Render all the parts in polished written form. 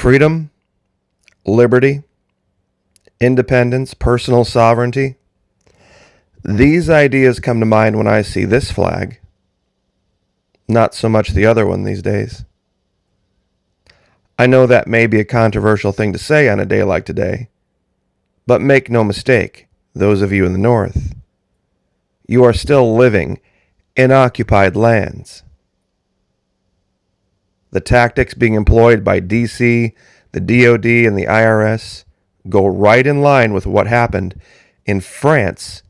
Freedom, liberty, independence, personal sovereignty. These ideas come to mind when I see this flag. Not so much the other one these days. I know that may be a controversial thing to say on a day like today, but make no mistake, those of you in the North, you are still living in occupied lands. The tactics being employed by DC, the DOD, and the IRS go right in line with what happened in France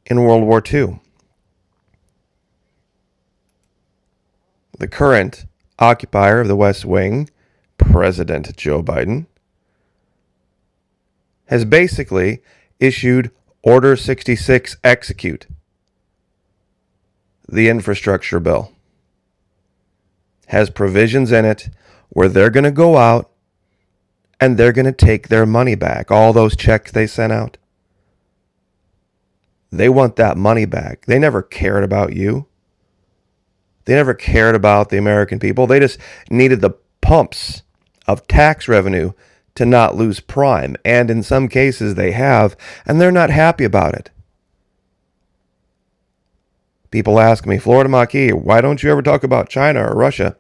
in World War II. The current occupier of the West Wing, President Joe Biden, has basically issued Order 66 Execute, the infrastructure bill. Has provisions in it where they're going to go out and they're going to take their money back, all those checks they sent out. They want that money back. They never cared about you. They never cared about the American people. They just needed the pumps of tax revenue to not lose prime. And in some cases they have, and they're not happy about it. People ask me, Florida Maquis, why don't you ever talk about China or Russia?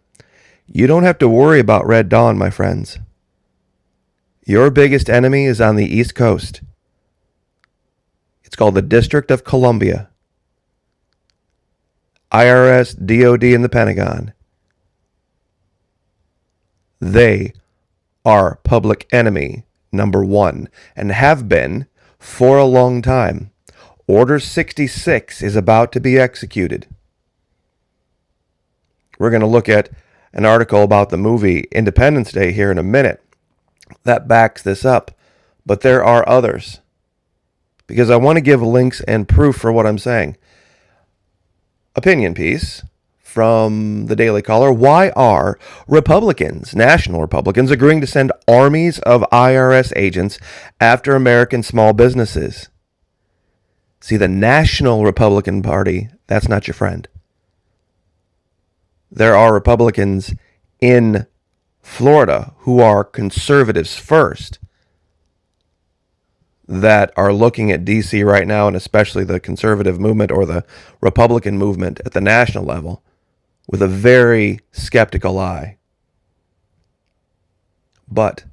You don't have to worry about Red Dawn, my friends. Your biggest enemy is on the East Coast. It's called the District of Columbia. IRS, DOD, and the Pentagon. They are public enemy number one and have been for a long time. Order 66 is about to be executed. We're going to look at an article about the movie Independence Day here in a minute that backs this up, but there are others because I want to give links and proof for what I'm saying. Opinion piece from the Daily Caller. Why are Republicans, national Republicans, agreeing to send armies of IRS agents after American small businesses? See, the National Republican Party, that's not your friend. There are Republicans in Florida who are conservatives first that are looking at D.C. right now, and especially the conservative movement or the Republican movement at the national level, with a very skeptical eye. But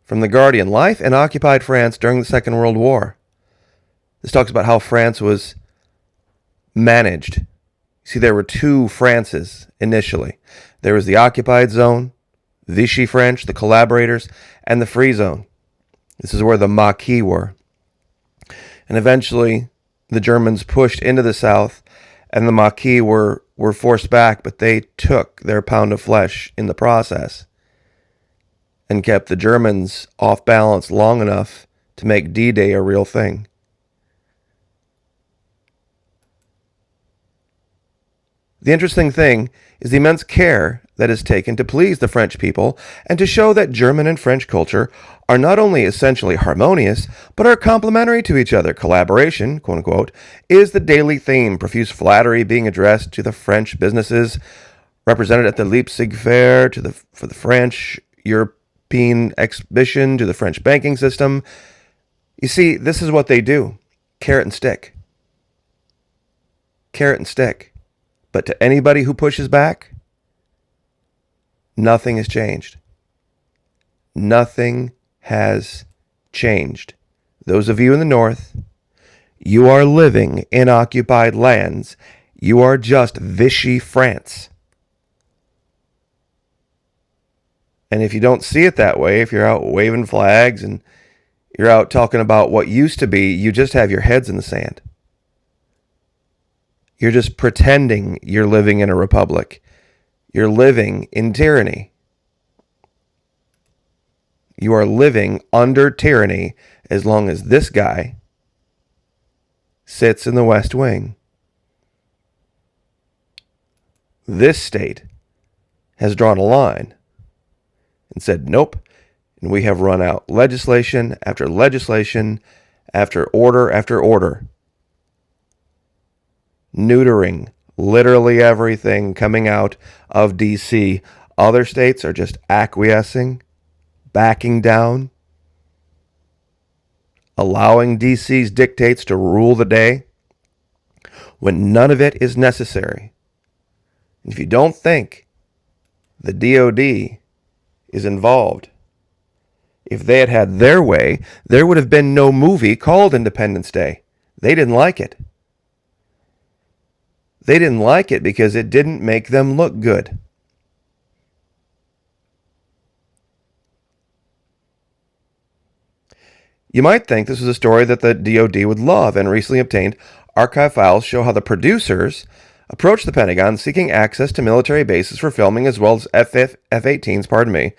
from The Guardian, life in occupied France during the Second World War. This talks about how France was managed. See, there were two Frances initially. There was the occupied zone, Vichy French, the collaborators, and the free zone. This is where the Maquis were. And eventually, the Germans pushed into the south, and the Maquis were forced back, but they took their pound of flesh in the process and kept the Germans off balance long enough to make D-Day a real thing. The interesting thing is the immense care that is taken to please the French people and to show that German and French culture are not only essentially harmonious, but are complementary to each other. Collaboration, quote unquote, is the daily theme. Profuse flattery being addressed to the French businesses represented at the Leipzig Fair, for the French European exhibition, to the French banking system. You see, this is what they do. Carrot and stick. Carrot and stick. But to anybody who pushes back, nothing has changed. Nothing has changed. Those of you in the North, you are living in occupied lands. You are just Vichy France. And if you don't see it that way, if you're out waving flags and you're out talking about what used to be, you just have your heads in the sand. You're just pretending you're living in a republic. You're living in tyranny. You are living under tyranny as long as this guy sits in the West Wing. This state has drawn a line and said, nope. And we have run out legislation after legislation after order after order, neutering literally everything coming out of D.C. Other states are just acquiescing, backing down, allowing DC's dictates to rule the day when none of it is necessary. If you don't think the DOD is involved, if they had had their way, there would have been no movie called Independence Day. They didn't like it. They didn't like it because it didn't make them look good. You might think this was a story that the DOD would love, and recently obtained archive files show how the producers approached the Pentagon seeking access to military bases for filming as well as F-18s,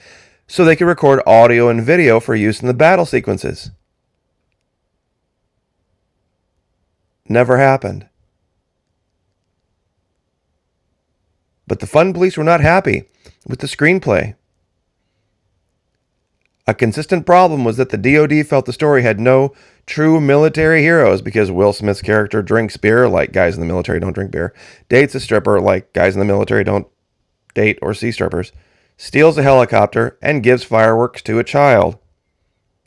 so they could record audio and video for use in the battle sequences. Never happened. But the Fun Police were not happy with the screenplay. A consistent problem was that the DOD felt the story had no true military heroes because Will Smith's character drinks beer like guys in the military don't drink beer, dates a stripper like guys in the military don't date or see strippers, steals a helicopter, and gives fireworks to a child.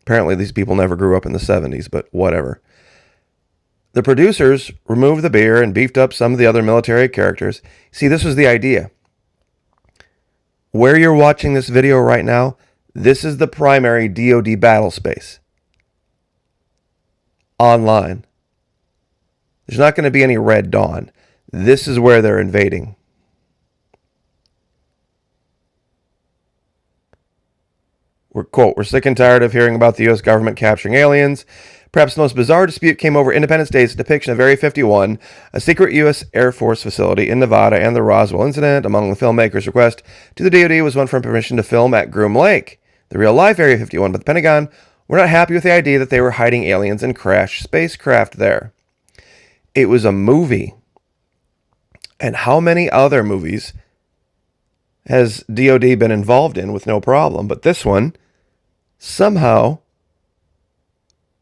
Apparently these people never grew up in the 70s, but whatever. The producers removed the beer and beefed up some of the other military characters. See, this was the idea. Where you're watching this video right now, this is the primary DOD battle space. Online. There's not going to be any Red Dawn. This is where they're invading. We're sick and tired of hearing about the U.S. government capturing aliens. Perhaps the most bizarre dispute came over Independence Day's depiction of Area 51, a secret U.S. Air Force facility in Nevada, and the Roswell incident. Among the filmmakers' request to the DoD was one for permission to film at Groom Lake, the real-life Area 51, but the Pentagon were not happy with the idea that they were hiding aliens and crashed spacecraft there. It was a movie. And how many other movies has DoD been involved in with no problem? But this one somehow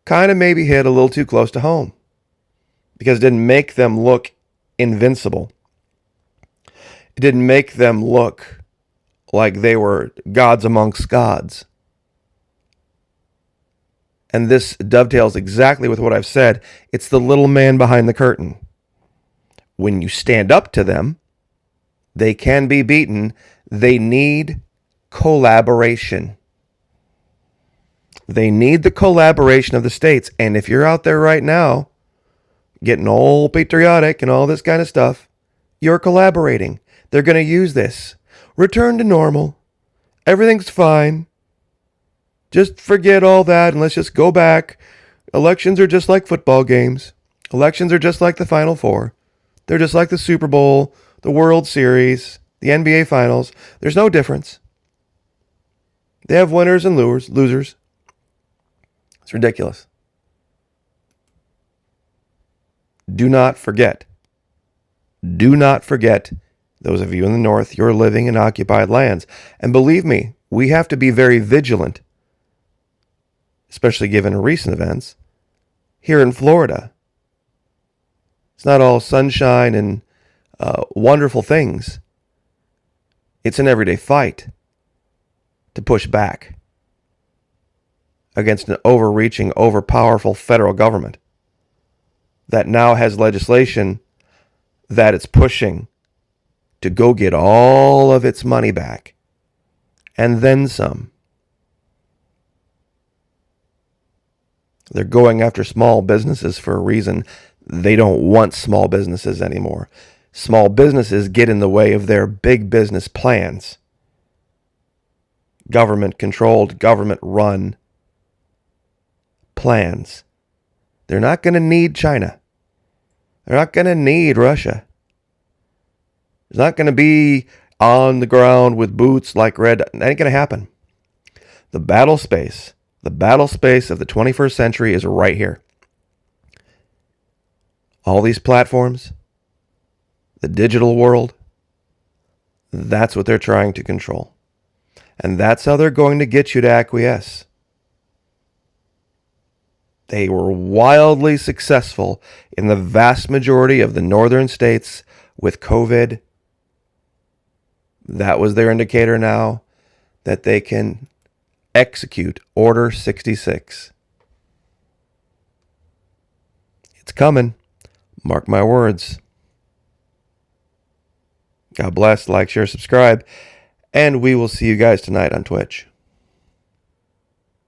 kind of maybe hit a little too close to home because it didn't make them look invincible. It didn't make them look like they were gods amongst gods. And this dovetails exactly with what I've said. It's the little man behind the curtain. When you stand up to them, they can be beaten. They need collaboration. They need the collaboration of the states. And if you're out there right now getting all patriotic and all this kind of stuff, you're collaborating. They're going to use this. Return to normal. Everything's fine. Just forget all that and let's just go back. Elections are just like football games. Elections are just like the Final Four. They're just like the Super Bowl, the World Series, the NBA Finals. There's no difference. They have winners and losers. It's ridiculous. Do not forget. Do not forget, those of you in the North, you're living in occupied lands. And believe me, we have to be very vigilant, especially given recent events. Here in Florida, it's not all sunshine and wonderful things. It's an everyday fight to push back against an overreaching, overpowerful federal government that now has legislation that it's pushing to go get all of its money back and then some. They're going after small businesses for a reason. They don't want small businesses anymore. Small businesses get in the way of their big business plans. Government-controlled, government-run plans. They're not going to need China. They're not going to need Russia. It's not going to be on the ground with boots like red. That ain't going to happen. The battle space of the 21st century is right here. All these platforms, the digital world, that's what they're trying to control. And that's how they're going to get you to acquiesce. They were wildly successful in the vast majority of the northern states with COVID. That was their indicator now that they can execute Order 66. It's coming. Mark my words. God bless. Like, share, subscribe. And we will see you guys tonight on Twitch.